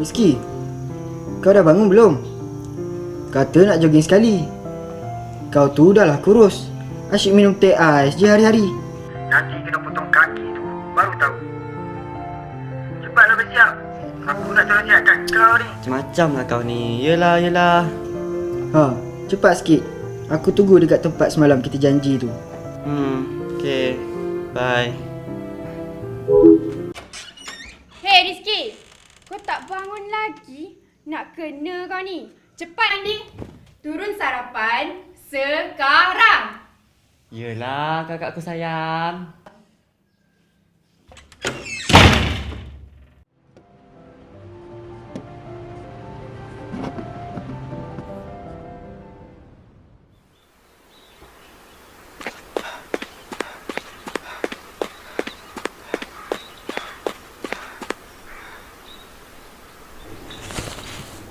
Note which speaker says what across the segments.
Speaker 1: Rizky, kau dah bangun belum? Kata nak jogging sekali. Kau tu dah lah kurus. Asyik minum teh ais je hari-hari. Nanti kena potong kaki tu, baru tahu. Cepatlah bersiap. Aku nak tolong siapkan kau ni.
Speaker 2: Macam lah kau ni. Yelah.
Speaker 1: Ha, cepat sikit. Aku tunggu dekat tempat semalam kita janji tu.
Speaker 2: Okay. Bye.
Speaker 3: Hei Rizky, kau tak bangun lagi? Nak kena kau ni. Cepat Andi. Turun sarapan sekarang.
Speaker 2: Yelah kakakku sayang.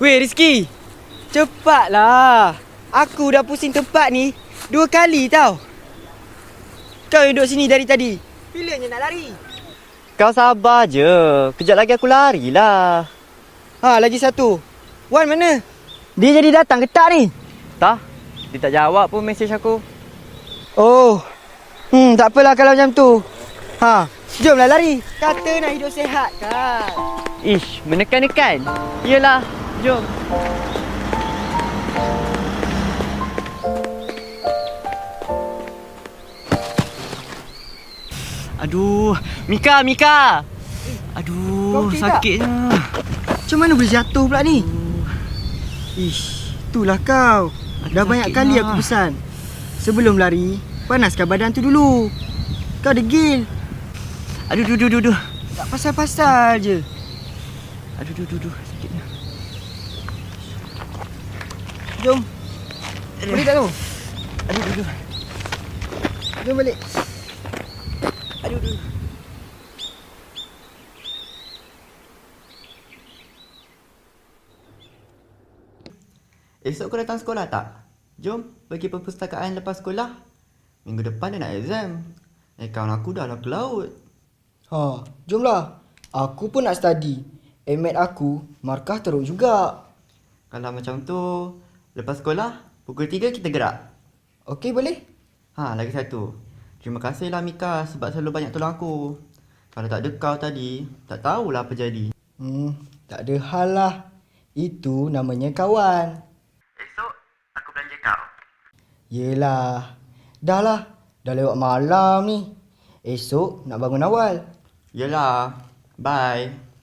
Speaker 4: Weh Rizky, cepatlah. Aku dah pusing tempat ni 2 kali tau. Kau duduk sini dari tadi. Bilanya nak lari?
Speaker 2: Kau sabar je. Kejap lagi aku larilah.
Speaker 4: Ha, lagi satu. Wan mana? Dia jadi datang ke tak ni?
Speaker 2: Tak, dia tak jawab pun mesej aku.
Speaker 4: Oh. Tak apalah kalau macam tu. Ha, jomlah lari. Kata nak hidup sihat kan.
Speaker 2: Ish, menekan-nekan. Yelah, jom. Aduh, Mika. Aduh, sakitnya.
Speaker 1: Macam mana boleh jatuh pula ni? Ish, itulah kau. Dah banyak
Speaker 2: sakit
Speaker 1: kali
Speaker 2: lah.
Speaker 1: aku pesan. Sebelum lari, panaskan badan tu dulu. Kau degil.
Speaker 2: Aduh.
Speaker 1: Tak pasal-pasal je.
Speaker 2: Aduh, sakitnya.
Speaker 1: Jom. Boleh tak tu?
Speaker 2: Aduh.
Speaker 1: Jom balik.
Speaker 2: Aduh. Esok kau datang sekolah tak? Jom pergi perpustakaan lepas sekolah. Minggu depan dia nak exam. Akaun aku dah lah ke laut.
Speaker 1: Ha, jomlah. Aku pun nak study. Amat aku markah teruk juga.
Speaker 2: Kalau macam tu, lepas sekolah, pukul 3 kita gerak.
Speaker 1: Okey, boleh?
Speaker 2: Ha, lagi satu. Terima kasihlah Mika sebab selalu banyak tolong aku. Kalau tak ada kau tadi, tak tahulah apa jadi.
Speaker 1: Tak ada hal lah. Itu namanya kawan.
Speaker 2: Esok, aku belanja kau.
Speaker 1: Yelah. Dah lah. Dah lewat malam ni. Esok nak bangun awal.
Speaker 2: Yelah. Bye.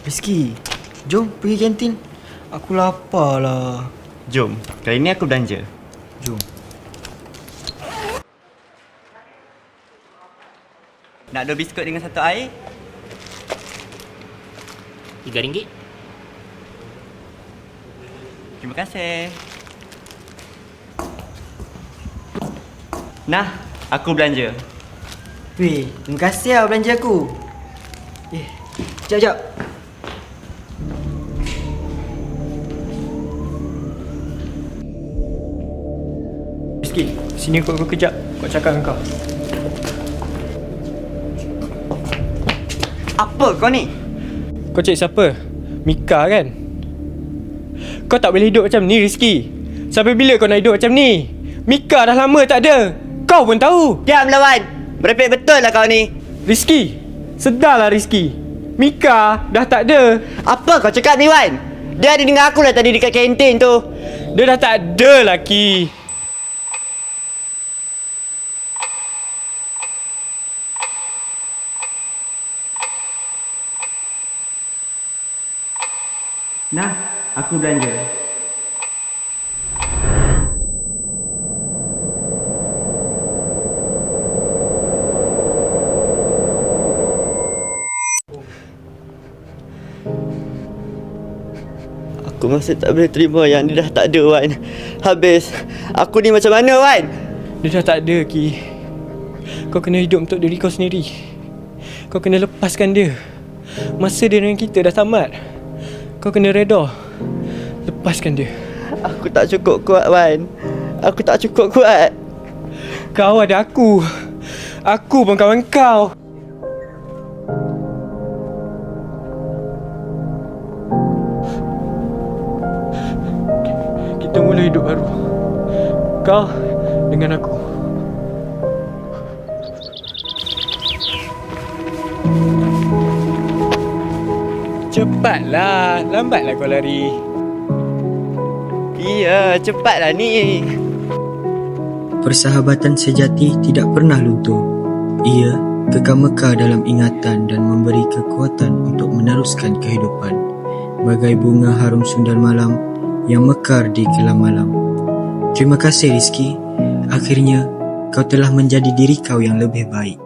Speaker 1: Rizky, jom pergi kantin. Aku lapar lah.
Speaker 2: Jom, kali ni aku belanja.
Speaker 1: Jom.
Speaker 2: Nak 2 biskut dengan 1 air?
Speaker 5: RM3.
Speaker 2: Terima kasih. Nah, aku belanja.
Speaker 1: Weh, terima kasih lah belanja aku. Sekejap.
Speaker 4: Rizky, sini aku kejap. Kau cakap dengan kau.
Speaker 2: Apa kau ni?
Speaker 4: Kau cari siapa? Mika kan? Kau tak boleh hidup macam ni Rizky. Sampai bila kau nak hidup macam ni? Mika dah lama tak ada. Kau pun tahu.
Speaker 2: Diam lawan. Merepek betul lah kau ni.
Speaker 4: Rizky, sedarlah Rizky. Mika dah tak ada.
Speaker 2: Apa kau cakap ni Wan? Dia ada dengan aku lah tadi dekat kantin tu.
Speaker 4: Dia dah tak ada laki.
Speaker 2: Nah, aku belanja. Aku masih tak boleh terima yang dia dah tak ada Wan. Habis, aku ni macam mana Wan?
Speaker 4: Dia dah tak ada Ki. Kau kena hidup untuk diri kau sendiri. Kau kena lepaskan dia. Masa dia dengan kita dah tamat. Kau kena reda. Lepaskan dia.
Speaker 2: Aku tak cukup kuat, Wan. Aku tak cukup kuat.
Speaker 4: Kau ada aku. Aku pun kawan kau. Kita mula hidup baru. Kau dengan aku. Cepatlah, lambatlah kau lari.
Speaker 2: Iya, cepatlah ni.
Speaker 5: Persahabatan sejati tidak pernah luntur. Ia kekal mekar dalam ingatan dan memberi kekuatan untuk meneruskan kehidupan. Bagai bunga harum sundal malam yang mekar di kelam malam. Terima kasih Rizky. Akhirnya kau telah menjadi diri kau yang lebih baik.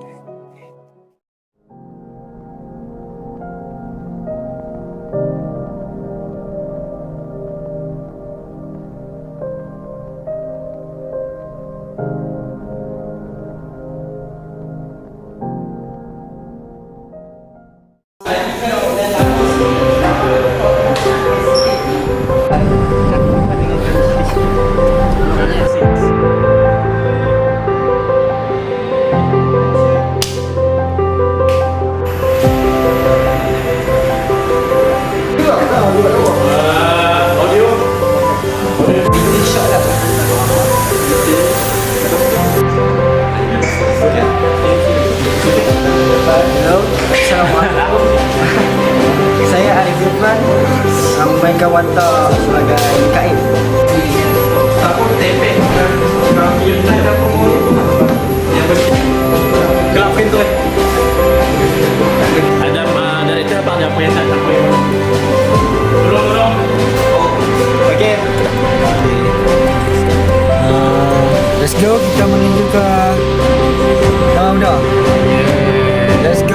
Speaker 1: Assalamualaikum. Saya Arif Irfan, memainkan watak sebagai Kaib.
Speaker 6: Ada director abang yang punya tak apa yang tolong.
Speaker 1: Okey. Let's go, kita menuju ke Daudah. Let's go.